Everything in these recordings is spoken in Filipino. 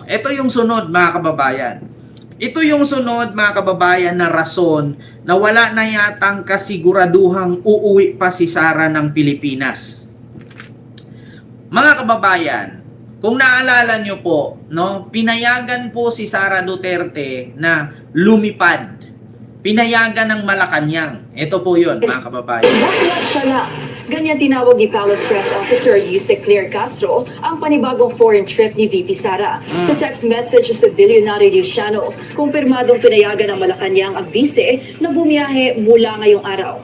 Ito yung sunod mga kababayan. Ito yung sunod mga kababayan na rason na wala na yatang kasiguraduhang uuwi pa si Sara ng Pilipinas. Mga kababayan, kung naalala nyo po, no, pinayagan po si Sara Duterte na lumipad. Pinayagan ng Malacanang. Ito po yun mga kababayan. Siya lang. Ganyan tinawag ni Palace Press Officer Yusek Claire Castro ang panibagong foreign trip ni VP Sara. Sa text message sa Billionaire News Channel, kumpirmadong pinayagan ng Malacanang ang bise na bumiyahe mula ngayong araw.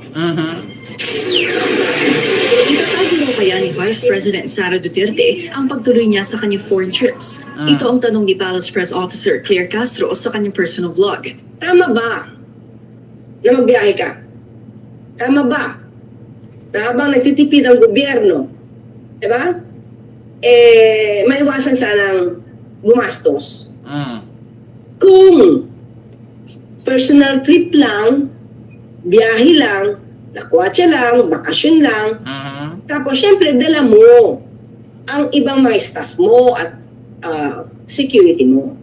Itatagi mo kaya ni Vice President Sara Duterte ang pagtuloy niya sa kanyang foreign trips? Ito ang tanong ni Palace Press Officer Claire Castro sa kanyang personal vlog. Tama ba na magbiyahe ka? Tama ba na habang nagtitipid ang gobyerno, diba? Maiwasan sanang gumastos. Kung personal trip lang, biyahe lang, lakwatsa lang, bakasyon lang, tapos syempre dala mo ang ibang mga staff mo at security mo.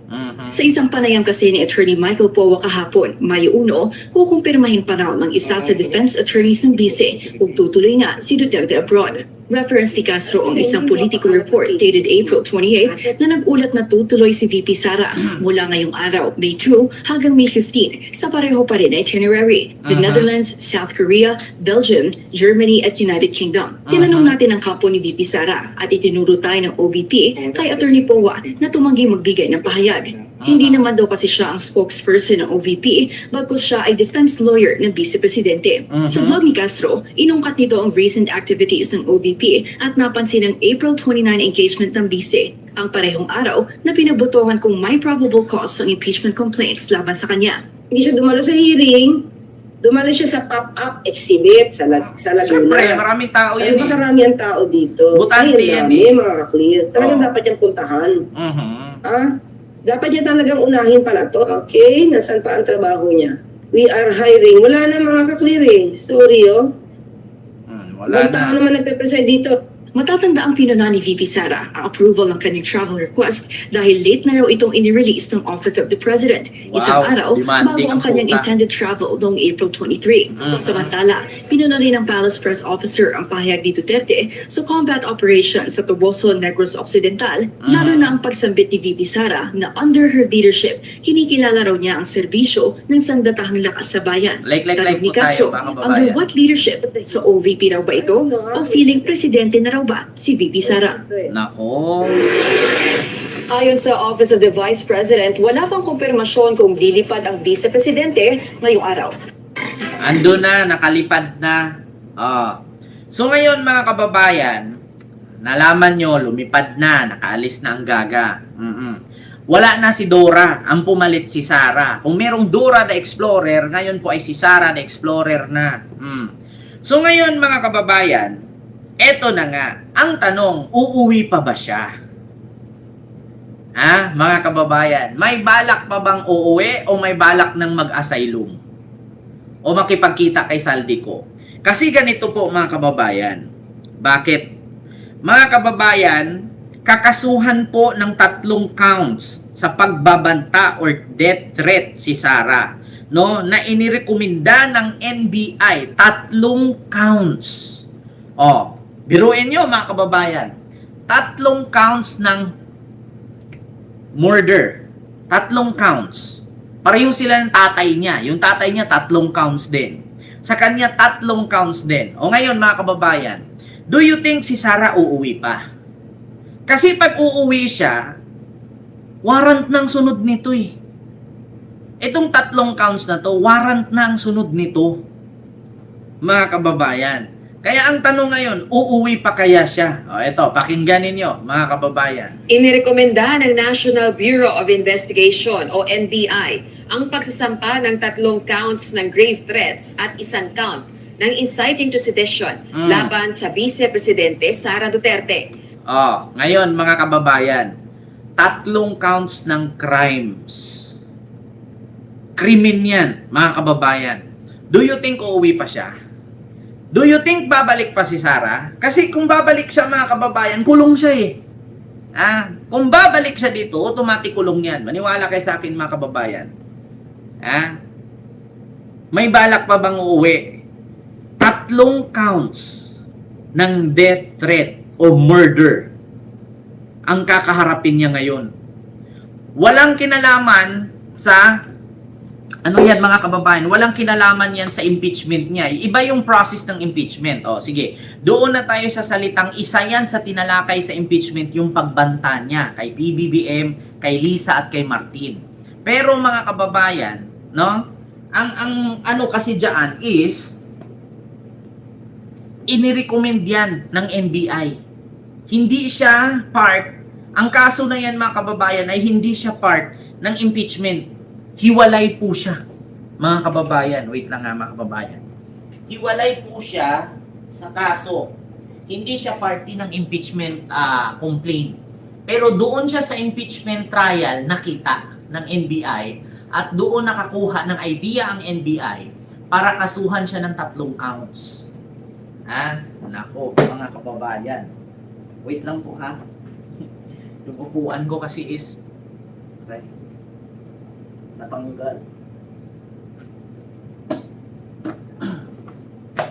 Sa isang panayam kasi ni Attorney Michael Powa kahapon, Mayo 1, kukumpirmahin pa raw ng isa sa defense attorneys ng bise kung tutuloy nga si Duterte abroad. Reference ni Castro ang isang political report dated April 28 na nag-ulat na tutuloy si VP Sara mula ngayong araw, May 2 hanggang May 15 sa pareho pa rin na itinerary. The Netherlands, South Korea, Belgium, Germany at United Kingdom. Tinanong natin ang kapo ni VP Sara at itinuro tayo ng OVP kay Attorney Powa na tumanggi magbigay ng pahayag. Hindi naman daw kasi siya ang spokesperson ng OVP, bagkus siya ay defense lawyer ng Vice Presidente. Sa vlog ni Castro, inungkat nito ang recent activities ng OVP at napansin ang April 29 engagement ng Vice, ang parehong araw na pinabotohan kung may probable cause ang impeachment complaints laban sa kanya. Hindi siya dumalo sa hearing, dumalo siya sa pop-up exhibit sa Laguna. Siyempre, maraming tao yan Marami ang tao dito. Butante yan mga ka-clear. Talagang dapat niyang puntahan. Dapat niya talagang unahin pala to. Okay, nasaan pa ang trabaho niya? We are hiring. Wala na mga ka-clear eh. Sorry Wala Ibang tao na. naman nagpe-preside dito. Matatanda ang pinuna ni VP Sara ang approval ng kanyang travel request dahil late na raw itong inirelease ng Office of the President. Isang araw bago ang kanyang intended travel noong April 23. Samantala, pinuna rin ng Palace Press Officer ang pahayag ni Duterte sa combat operations sa Toboso, Negros Occidental, lalo na ang pagsambit ni VP Sara na under her leadership, kinikilala raw niya ang serbisyo ng sandatahang lakas sa bayan. Tanong ni po tayo, Castro, mga kababayan. under what leadership? Sa OVP raw ba ito? O feeling presidente na raw ba si VP Sara? Nako. Ayon sa Office of the Vice President, wala pang kumpirmasyon kung lilipad ang Vice Presidente ngayong araw. Ando na, nakalipad na. So ngayon mga kababayan, nalaman nyo, lumipad na, nakaalis na ang Gaga. Wala na si Dora, ang pumalit si Sara. Kung merong Dora the Explorer, ngayon po ay si Sara the Explorer na. So ngayon mga kababayan, eto na nga, ang tanong, uuwi pa ba siya? Mga kababayan, may balak pa bang uuwi o may balak ng mag-asylum? O makipagkita kay Saldico? Kasi ganito po mga kababayan. Bakit? Mga kababayan, kakasuhan po ng 3 counts sa pagbabanta or death threat si Sara, no, na inirekomenda ng NBI, 3 counts. Biruin nyo mga kababayan, 3 counts ng murder. 3 counts. Pareho sila ng tatay niya. Yung tatay niya 3 counts din. Sa kanya 3 counts din. O ngayon mga kababayan, do you think si Sara uuwi pa? Kasi pag uuwi siya, warrant na ang sunod nito eh. Itong 3 counts na to, warrant na ang sunod nito. Mga kababayan. Kaya ang tanong ngayon, uuwi pa kaya siya? Ito, pakinggan ninyo, mga kababayan. Inirekomenda ng National Bureau of Investigation o NBI ang pagsasampa ng 3 counts ng grave threats at 1 count ng inciting to sedition laban sa Vice Presidente Sara Duterte. Ngayon mga kababayan, 3 counts ng crimes. Krimen yan, mga kababayan. Do you think uuwi pa siya? Do you think babalik pa si Sara? Kasi kung babalik siya mga kababayan, kulong siya eh. Kung babalik siya dito, automatic kulong yan. Maniwala kayo sa akin mga kababayan. May balak pa bang uuwi? 3 counts ng death threat o murder ang kakaharapin niya ngayon. Walang kinalaman sa yan mga kababayan, walang kinalaman yan sa impeachment niya. Iba yung process ng impeachment. Sige, doon na tayo sa salitang isa yan sa tinalakay sa impeachment, yung pagbanta niya kay PBBM, kay Lisa at kay Martin. Pero mga kababayan, no? Ang ano kasi diyan is inirecommend yan ng NBI. Hindi siya part, ang kaso na yan mga kababayan ay hindi siya part ng impeachment. Hiwalay po siya, mga kababayan. Wait lang nga mga kababayan. Hiwalay po siya sa kaso. Hindi siya party ng impeachment complaint. Pero doon siya sa impeachment trial nakita ng NBI at doon nakakuha ng idea ang NBI para kasuhan siya ng 3 counts. Nako, mga kababayan. Wait lang po ha. Yung upuan ko kasi is natanggal.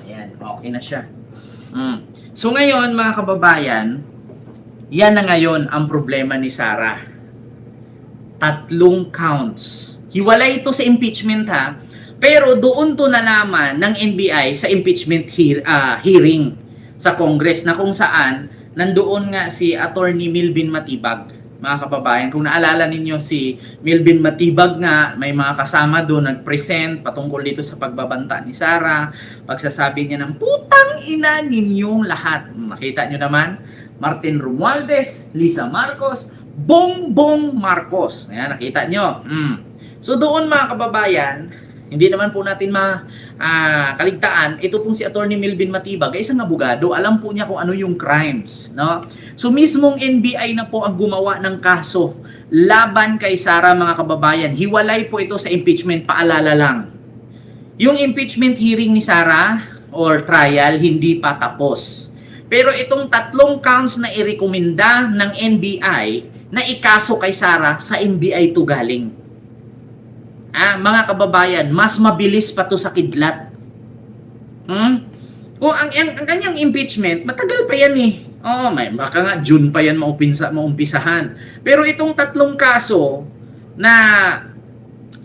Ayan, okay na siya. So ngayon mga kababayan, yan na ngayon ang problema ni Sara. 3 counts. Hiwalay ito sa impeachment ha. Pero doon to nalaman ng NBI sa impeachment hearing sa Congress na kung saan nandoon nga si Attorney Milvin Matibag. Mga kababayan, kung naalala ninyo si Milvin Matibag nga, may mga kasama doon nag-present patungkol dito sa pagbabanta ni Sara, pagsasabi niya ng putang ina ninyong lahat. Makita nyo naman, Martin Romualdez, Lisa Marcos, Bongbong Marcos. Ayan, nakita nyo. So doon mga kababayan, hindi naman po natin kaligtaan, ito pong si Attorney Milvin Matibag ay isang abogado, alam po niya kung ano yung crimes, no? So mismong NBI na po ang gumawa ng kaso laban kay Sara mga kababayan. Hiwalay po ito sa impeachment, paalala lang. Yung impeachment hearing ni Sara or trial hindi pa tapos. Pero itong 3 counts na irekomenda ng NBI na ikaso kay Sara, sa NBI to galing. Mga kababayan, mas mabilis pa to sa kidlat. Kung ang kanyang impeachment, matagal pa yan eh. Baka nga June pa yan maumpisahan. Pero itong 3 kaso na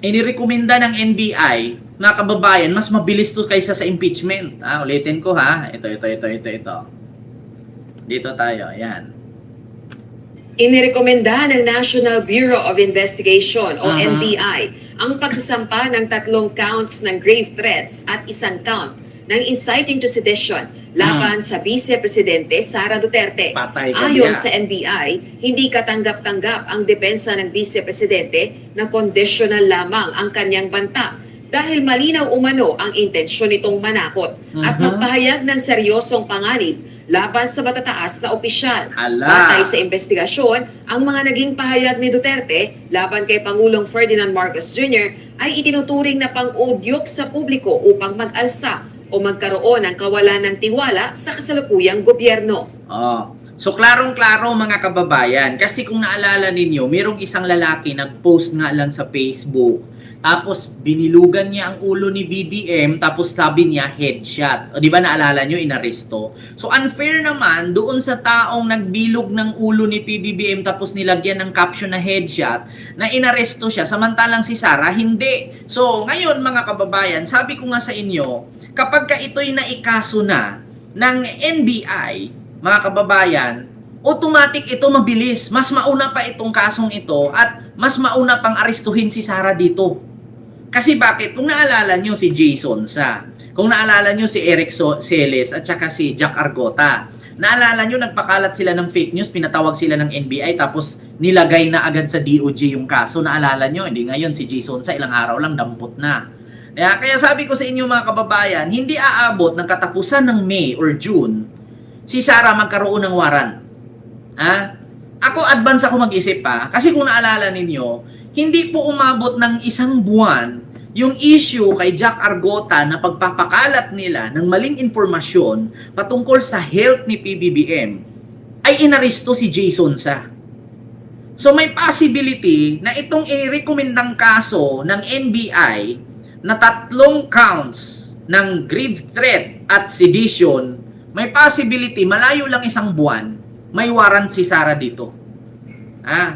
inirekomenda ng NBI, na kababayan, mas mabilis to kaysa sa impeachment. Ulitin ko ha. Ito. Dito tayo, ayan. Inirekomenda ng National Bureau of Investigation o NBI ang pagsasampa ng 3 counts ng grave threats at 1 count ng inciting to sedition laban sa Vice Presidente Sara Duterte. Patay ka Ayon niya. sa NBI, hindi katanggap-tanggap ang depensa ng Vice Presidente na conditional lamang ang kanyang banta dahil malinaw umano ang intensyon nitong manakot at magpahayag ng seryosong panganib laban sa matataas na opisyal. Hala. Batay sa investigasyon, ang mga naging pahayag ni Duterte laban kay Pangulong Ferdinand Marcos Jr. ay itinuturing na pang-udyok sa publiko upang mag-alsa o magkaroon ng kawalan ng tiwala sa kasalukuyang gobyerno. So klarong-klaro mga kababayan, kasi kung naalala ninyo, mayroong isang lalaki nag-post nga lang sa Facebook. Tapos binilugan niya ang ulo ni BBM, tapos sabi niya headshot. O di ba naalala niyo, inaresto? So unfair naman doon sa taong nagbilog ng ulo ni PBBM tapos nilagyan ng caption na headshot na inaresto siya, samantalang si Sara hindi. So ngayon mga kababayan, sabi ko nga sa inyo, kapag ka ito'y naikaso na ng NBI, mga kababayan, automatic ito mabilis. Mas mauna pa itong kasong ito at mas mauna pang arestuhin si Sara dito. Kasi bakit? Kung naalala nyo si Jason Sa, kung naalala nyo si Eric Celes at saka si Jack Argota, naalala nyo nagpakalat sila ng fake news, pinatawag sila ng NBI tapos nilagay na agad sa DOJ yung kaso. Naalala nyo? Hindi ngayon si Jason Sa ilang araw lang dampot na. Kaya sabi ko sa inyo mga kababayan, hindi aabot ng katapusan ng May or June si Sara magkaroon ng waran. Ako advance ako mag-isip pa kasi kung naalala ninyo, hindi po umabot ng 1 buwan yung issue kay Jack Argota na pagpapakalat nila ng maling informasyon patungkol sa health ni PBBM ay inaresto si Jason Sa. So may possibility na itong i-recommendang kaso ng NBI na 3 counts ng grave threat at sedition, may possibility malayo lang 1 buwan, may warrant si Sara dito.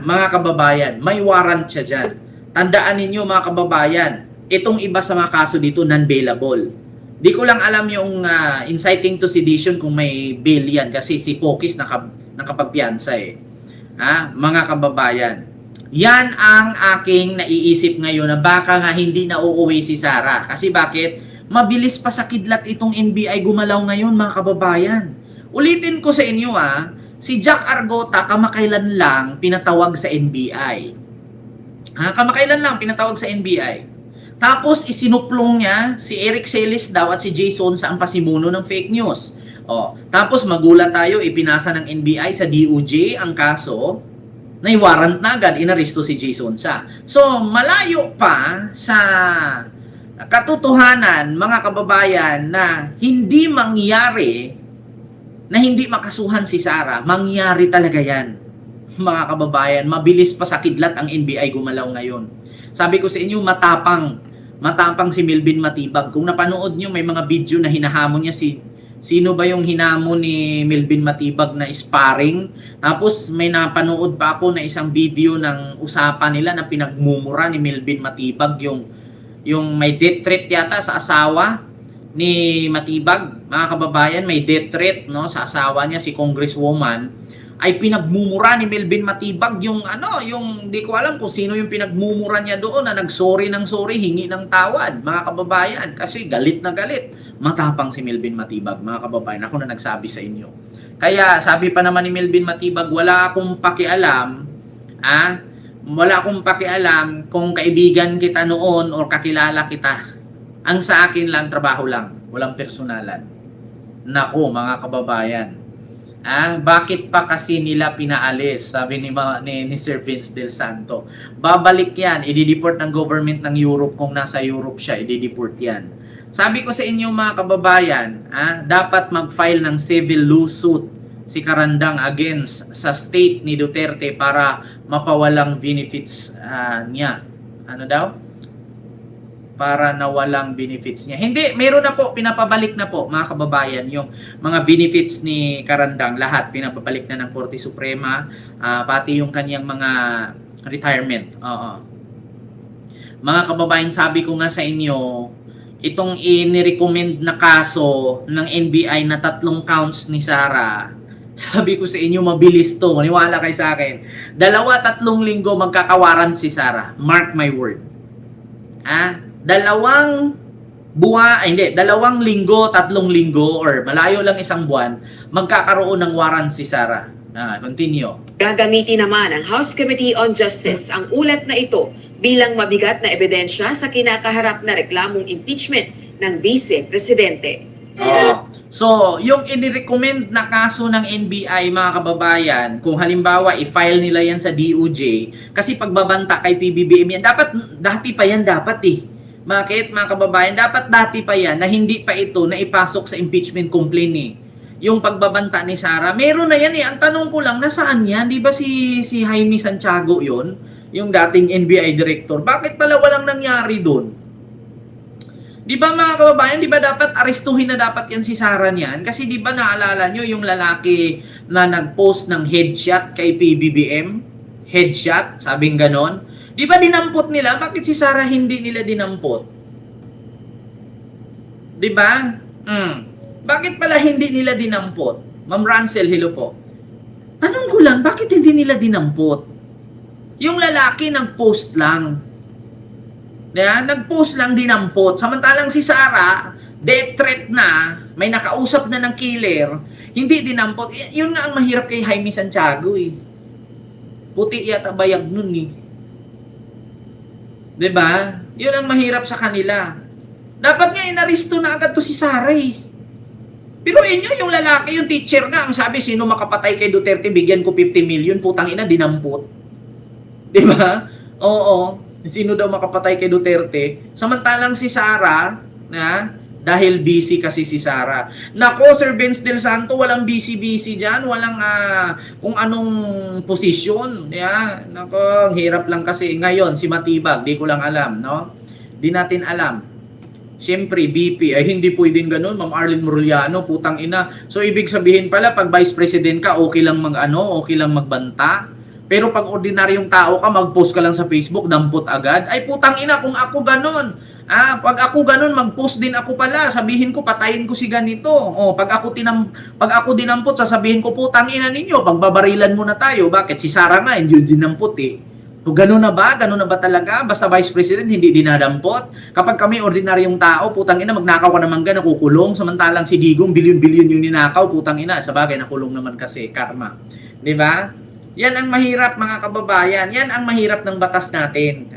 Mga kababayan, may warrant siya dyan. Tandaan ninyo mga kababayan, itong iba sa mga kaso dito non-bailable. Di ko lang alam yung inciting to sedition kung may bail yan kasi si Pokis nakapagpiansa eh. Mga kababayan, yan ang aking naiisip ngayon na baka nga hindi na uuwi si Sara. Kasi bakit? Mabilis pa sa kidlat itong NBI gumalaw ngayon mga kababayan. Ulitin ko sa inyo si Jack Argota kamakailan lang pinatawag sa NBI. Kamakailan lang pinatawag sa NBI. Tapos isinuplong niya si Eric Celis daw at si Jason sa ang pasimuno ng fake news. Tapos magulat tayo, ipinasa ng NBI sa DOJ ang kaso, nai-warrant na agad, inaresto si Jason sa. So, malayo pa sa katotohanan, mga kababayan, na hindi mangyari, na hindi makasuhan si Sara, mangyari talaga yan. Mga kababayan, mabilis pa sa kidlat ang NBI gumalaw ngayon. Sabi ko sa inyo, matapang si Melvin Matibag. Kung napanood nyo, may mga video na hinahamon niya sino ba yung hinamon ni Melvin Matibag na sparring. Tapos may napanood pa ako na isang video ng usapan nila na pinagmumura ni Melvin Matibag yung may death threat yata sa asawa ni Matibag. Mga kababayan, may death threat sa asawa niya, si Congresswoman, ay pinagmumura ni Melvin Matibag yung di ko alam kung sino yung pinagmumura niya doon na nagsorry ng sorry, hingi ng tawad, mga kababayan, kasi galit na galit. Matapang si Melvin Matibag, mga kababayan, ako na nagsabi sa inyo. Kaya sabi pa naman ni Melvin Matibag, wala akong pakialam kung kaibigan kita noon or kakilala kita. Ang sa akin lang, trabaho lang, walang personalan. Nako, mga kababayan, bakit pa kasi nila pinaalis? Sabi ni Sir Vince Del Santo. Babalik yan, i-deport ng government ng Europe. Kung nasa Europe siya, i-deport yan. Sabi ko sa inyo mga kababayan, dapat mag-file ng civil lawsuit si Carandang against sa state ni Duterte para mapawalang benefits niya. Para nawalang benefits niya. Hindi, meron na po, pinapabalik na po mga kababayan yung mga benefits ni Carandang, lahat pinapabalik na ng Korte Suprema, pati yung kanyang mga retirement. Mga kababayan, sabi ko nga sa inyo, itong inirecommend na kaso ng NBI na 3 counts ni Sara, sabi ko sa inyo, mabilis to. Maniwala kayo sa akin. 2-3 linggo magkakawaran si Sara. Mark my word. 2 linggo, 3 linggo, or malayo lang 1 buwan, magkakaroon ng warrant si Sara. Continue. Gagamitin naman ng House Committee on Justice ang ulat na ito bilang mabigat na ebidensya sa kinakaharap na reklamong impeachment ng Vice Presidente. So, yung inirecommend na kaso ng NBI, mga kababayan, kung halimbawa i-file nila yan sa DOJ, kasi pagbabanta kay PBBM yan, dati pa yan Bakit, mga kababayan? Dapat dati pa yan na hindi pa ito na ipasok sa impeachment complaint Yung pagbabanta ni Sara, meron na yan Ang tanong ko lang, nasaan yan? Di ba si Jaime Santiago yon, yung dating NBI director? Bakit pala walang nangyari doon? Di ba mga kababayan, di ba dapat arestuhin na dapat yan si Sara niyan? Kasi di ba naalala nyo yung lalaki na nag-post ng headshot kay PBBM? Headshot, sabing ganon. Di ba dinampot nila? Bakit si Sara hindi nila dinampot? Di ba? Bakit pala hindi nila dinampot? Ma'am Rancel, hello po. Tanong ko lang, bakit hindi nila dinampot? Yung lalaki nag-post lang. Nag-post lang, dinampot. Samantalang si Sara, death threat na, may nakausap na ng killer, hindi dinampot. Yun nga ang mahirap kay Jaime Santiago Puti yata bayag nun Diba? Yun ang mahirap sa kanila. Dapat nga inaresto na agad to si Sara Pero inyo, yung lalaki, yung teacher nga, ang sabi, sino makapatay kay Duterte, bigyan ko 50 million, putang ina, dinampot. Diba? Oo. Sino daw makapatay kay Duterte? Samantalang si Sara, Dahil busy kasi si Sara. Nako, Sir Vince Del Santo, walang busy-busy dyan. Walang kung anong posisyon. Yeah. Nako, ang hirap lang kasi. Ngayon, si Matibag, di ko lang alam, no? Di natin alam. Siyempre, BP, ay hindi pwedeng ganun. Ma'am Arlene Muruliano, putang ina. So, ibig sabihin pala, pag Vice President ka, okay lang okay lang magbanta. Pero pag ordinaryong tao ka, mag-post ka lang sa Facebook, dampot agad. Ay, putang ina, kung ako ganun. Pag ako ganun, mag-post din ako pala. Sabihin ko, patayin ko si ganito. Pag ako dinampot, sasabihin ko, putang ina ninyo, pagbabarilan mo na tayo. Bakit? Si Sara nga, hindi dinampot eh. So, ganun na ba? Ganun na ba talaga? Basta Vice President, hindi dinadampot? Kapag kami ordinaryong tao, putang ina, magnakaw ka naman ka, nakukulong. Samantalang si Digong, bilyon-bilyon yung ninakaw, putang ina. Sa bagay, nakulong naman kasi, karma. Di ba? Yan ang mahirap, mga kababayan. Yan ang mahirap ng batas natin.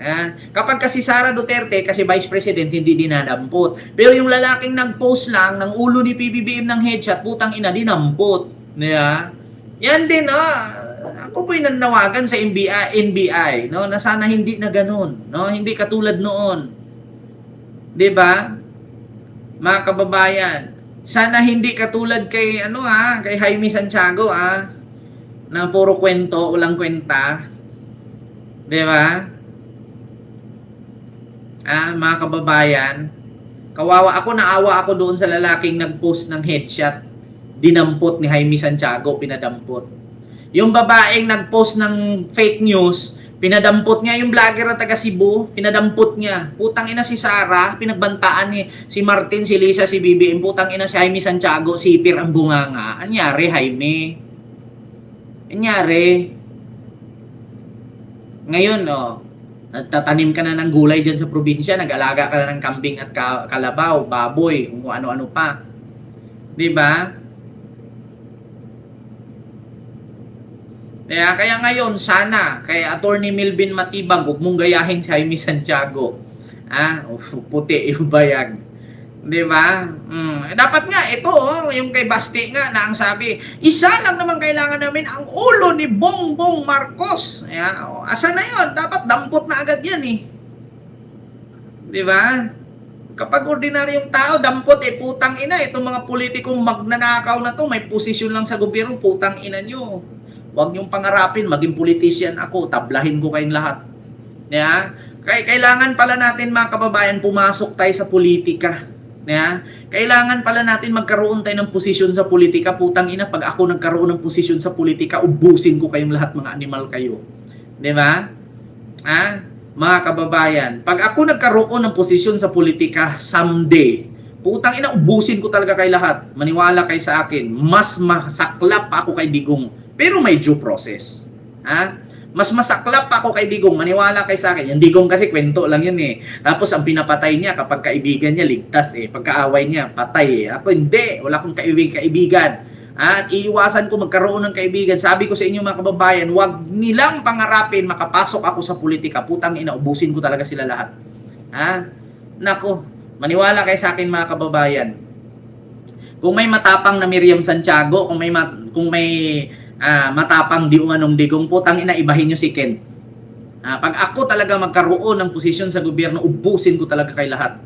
Kapag kasi Sara Duterte, kasi Vice President, hindi dinadampot. Pero yung lalaking nag-post lang ng ulo ni PBBM ng headshot, putang ina, dinampot. Yan din, ako po yung nanawagan sa NBI, no, na sana hindi na ganun, no, hindi katulad noon. 'Di ba? Mga kababayan, sana hindi katulad kay kay Jaime Santiago, na puro kwento, walang kwenta. 'Di ba? Mga kababayan, naawa ako doon sa lalaking nag-post ng headshot. Dinampot ni Jaime Santiago, pinadampot. Yung babaeng nag-post ng fake news, pinadampot niya. Yung vlogger na taga Cebu, pinadampot niya. Putang ina si Sara, pinagbantaan ni si Martin, si Lisa, si BBM. Putang ina si Jaime Santiago, si Ipir ang bunganga. Anyari, Jaime? Anyari? Ngayon, nagtatanim ka na ng gulay dyan sa probinsya, nag-alaga ka na ng kambing at kalabaw, baboy, kung ano-ano pa. Diba? Kaya ngayon, sana, kay Attorney Melvin Matibag, huwag mong gayahin si Jaime Santiago. Puti yung bayag. Di ba? Dapat nga, ito, yung kay Basti nga, na ang sabi, isa lang naman kailangan namin ang ulo ni Bongbong Marcos. Asa na yun? Dapat dampot na agad yan eh. Di ba? Kapag ordinaryong tao, dampot putang ina. Itong mga politikong magnanakaw na to, may posisyon lang sa gobyerno, putang ina nyo. Huwag niyong pangarapin, maging politician ako, tablahin ko kayong lahat. Kailangan pala natin, mga kababayan, pumasok tayo sa politika. Kailangan pala natin magkaroon tayo ng posisyon sa politika. Putang ina, pag ako nagkaroon ng posisyon sa politika, ubusin ko kayong lahat, mga animal kayo. Di ba? Mga kababayan, pag ako nagkaroon ng posisyon sa politika someday, putang ina, ubusin ko talaga kay lahat. Maniwala kayo sa akin. Mas masaklap pa ako kay Digong. Pero may due process. Mas masaklap pa ako kay Digong. Maniwala kayo sa akin. Yung Digong kasi kwento lang yun eh. Tapos ang pinapatay niya kapag kaibigan niya, ligtas eh. Pagkaaway niya, patay eh. Ako hindi. Wala akong kaibigan. At iiwasan ko magkaroon ng kaibigan. Sabi ko sa inyo, mga kababayan, wag nilang pangarapin makapasok ako sa politika. Putang ina, ubusin ko talaga sila lahat. Nako, maniwala kayo sa akin, mga kababayan. Kung may matapang na Miriam Santiago, kung may matapang di umanong Digong, putang ina, ibahin nyo si Ken. Pag ako talaga magkaroon ng posisyon sa gobyerno, ubusin ko talaga kay lahat.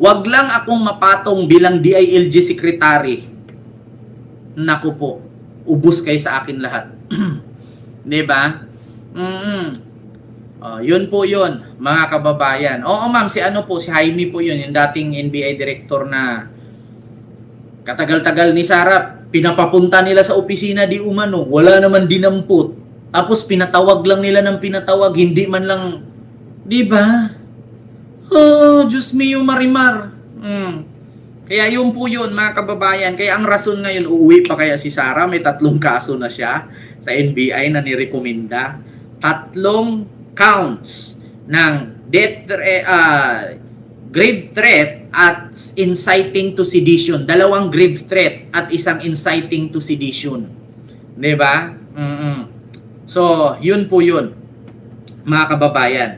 Wag lang akong mapatong bilang DILG secretary. Naku po, ubus kayo sa akin lahat. Diba? Yun po yun, mga kababayan. Oo ma'am, si Jaime po yun, yung dating NBI director na katagal-tagal ni Sara, pinapapunta nila sa opisina di umano, wala naman dinampot. Tapos pinatawag lang nila ng pinatawag, hindi man lang, di ba? Diyos mio Marimar. Kaya yun po yun, mga kababayan. Kaya ang rason ngayon, uuwi pa kaya si Sara, may 3 kaso na siya sa NBI na nirekomenda. 3 counts ng grave threat at inciting to sedition. 2 grave threat at 1 inciting to sedition. Diba? So, yun po yun, mga kababayan.